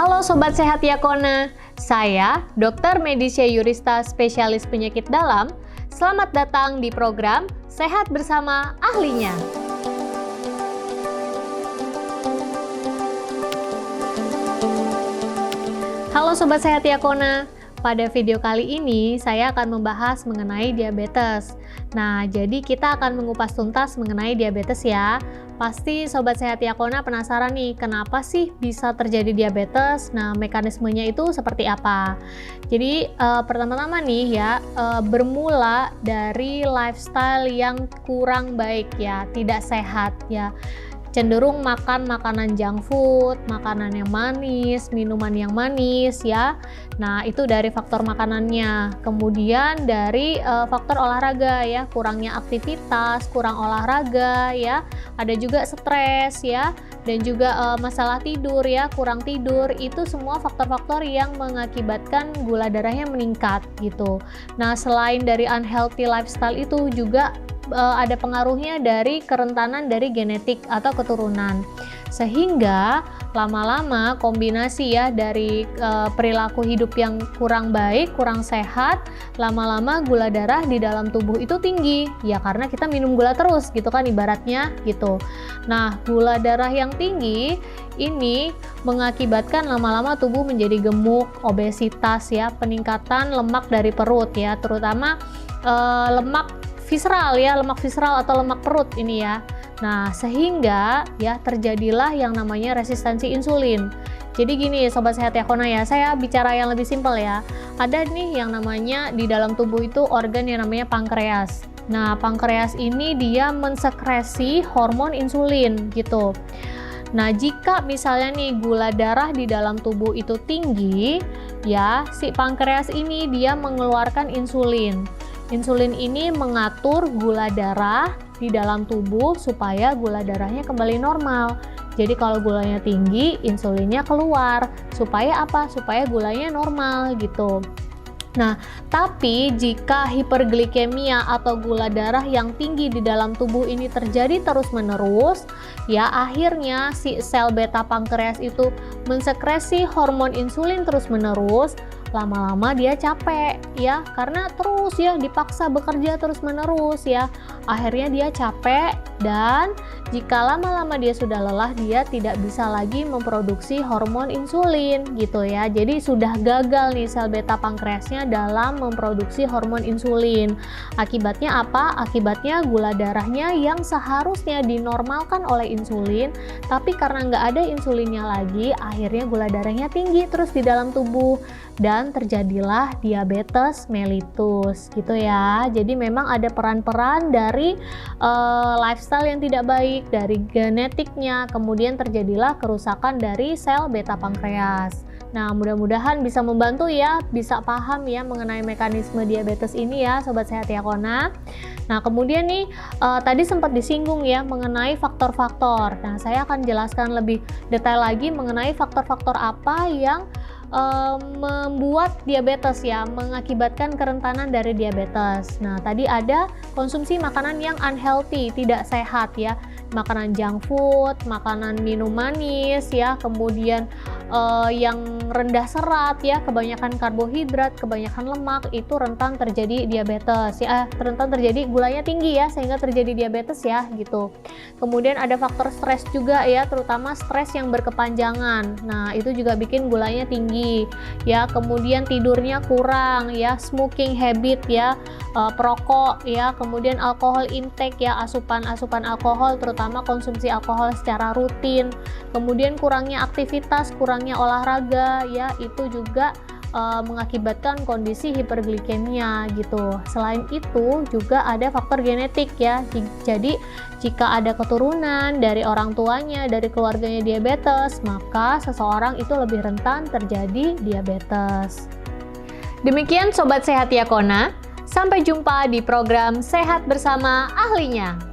Halo Sobat Sehat Yakona, saya Dr. Medisya Yurista, spesialis penyakit dalam. Selamat datang di program Sehat Bersama Ahlinya. Halo Sobat Sehat Yakona, pada video kali ini saya akan membahas mengenai diabetes. Nah, jadi kita akan mengupas tuntas mengenai diabetes ya. Pasti Sobat Sehat Yakona penasaran nih, kenapa sih bisa terjadi diabetes? Nah, mekanismenya itu seperti apa? Jadi, pertama-tama nih ya, bermula dari lifestyle yang kurang baik ya, tidak sehat ya. Cenderung makan makanan junk food, makanan yang manis, minuman yang manis ya. Nah, itu dari faktor makanannya. Kemudian dari faktor olahraga ya, kurangnya aktivitas, kurang olahraga ya. Ada juga stres ya, dan juga masalah tidur ya, kurang tidur. Itu semua faktor-faktor yang mengakibatkan gula darahnya meningkat gitu. Nah, selain dari unhealthy lifestyle itu juga ada pengaruhnya dari kerentanan dari genetik atau keturunan, sehingga lama-lama kombinasi ya dari perilaku hidup yang kurang baik, kurang sehat, lama-lama gula darah di dalam tubuh itu tinggi ya, karena kita minum gula terus gitu kan ibaratnya gitu. Nah, gula darah yang tinggi ini mengakibatkan lama-lama tubuh menjadi gemuk, obesitas ya, peningkatan lemak dari perut ya, terutama lemak visceral ya, lemak visceral atau lemak perut ini ya. Nah, sehingga ya terjadilah yang namanya resistensi insulin. Jadi gini Sobat Sehat Yakona ya, saya bicara yang lebih simpel ya. Ada nih yang namanya di dalam tubuh itu organ yang namanya pankreas. Nah, pankreas ini dia mensekresi hormon insulin gitu. Nah, jika misalnya nih gula darah di dalam tubuh itu tinggi, ya si pankreas ini dia mengeluarkan insulin. Insulin ini mengatur gula darah di dalam tubuh supaya gula darahnya kembali normal. Jadi kalau gulanya tinggi, insulinnya keluar. Supaya apa? Supaya gulanya normal gitu. Nah, tapi jika hiperglikemia atau gula darah yang tinggi di dalam tubuh ini terjadi terus-menerus, ya akhirnya si sel beta pankreas itu mensekresi hormon insulin terus-menerus. Lama-lama dia capek ya, karena terus ya dipaksa bekerja terus-menerus ya. Akhirnya dia capek, dan jika lama-lama dia sudah lelah, dia tidak bisa lagi memproduksi hormon insulin gitu ya. Jadi sudah gagal nih sel beta pankreasnya dalam memproduksi hormon insulin. Akibatnya apa? Akibatnya gula darahnya yang seharusnya dinormalkan oleh insulin, tapi karena nggak ada insulinnya lagi, akhirnya gula darahnya tinggi terus di dalam tubuh, dan terjadilah diabetes mellitus gitu ya. Jadi memang ada peran-peran dari lifestyle yang tidak baik, dari genetiknya, kemudian terjadilah kerusakan dari sel beta pankreas. Nah, mudah-mudahan bisa membantu ya, bisa paham ya mengenai mekanisme diabetes ini ya Sobat Sehat Yakona. Nah, kemudian nih tadi sempat disinggung ya mengenai faktor-faktor. Nah, saya akan jelaskan lebih detail lagi mengenai faktor-faktor apa yang membuat diabetes ya, mengakibatkan kerentanan dari diabetes. Nah, tadi ada konsumsi makanan yang unhealthy, tidak sehat ya, makanan junk food, makanan minum manis ya, kemudian yang rendah serat ya, kebanyakan karbohidrat, kebanyakan lemak, itu rentan terjadi diabetes ya, rentan terjadi gulanya tinggi ya, sehingga terjadi diabetes ya gitu. Kemudian ada faktor stres juga ya, terutama stres yang berkepanjangan. Nah, itu juga bikin gulanya tinggi ya. Kemudian tidurnya kurang ya, smoking habit ya, perokok ya, kemudian alkohol intake ya, asupan alkohol, terutama konsumsi alkohol secara rutin. Kemudian kurangnya aktivitas, kurangnya olahraga ya, itu juga mengakibatkan kondisi hiperglikemia gitu. Selain itu juga ada faktor genetik ya. Jadi jika ada keturunan dari orang tuanya, dari keluarganya diabetes, maka seseorang itu lebih rentan terjadi diabetes. Demikian Sobat Sehat Yakona, sampai jumpa di program Sehat Bersama Ahlinya.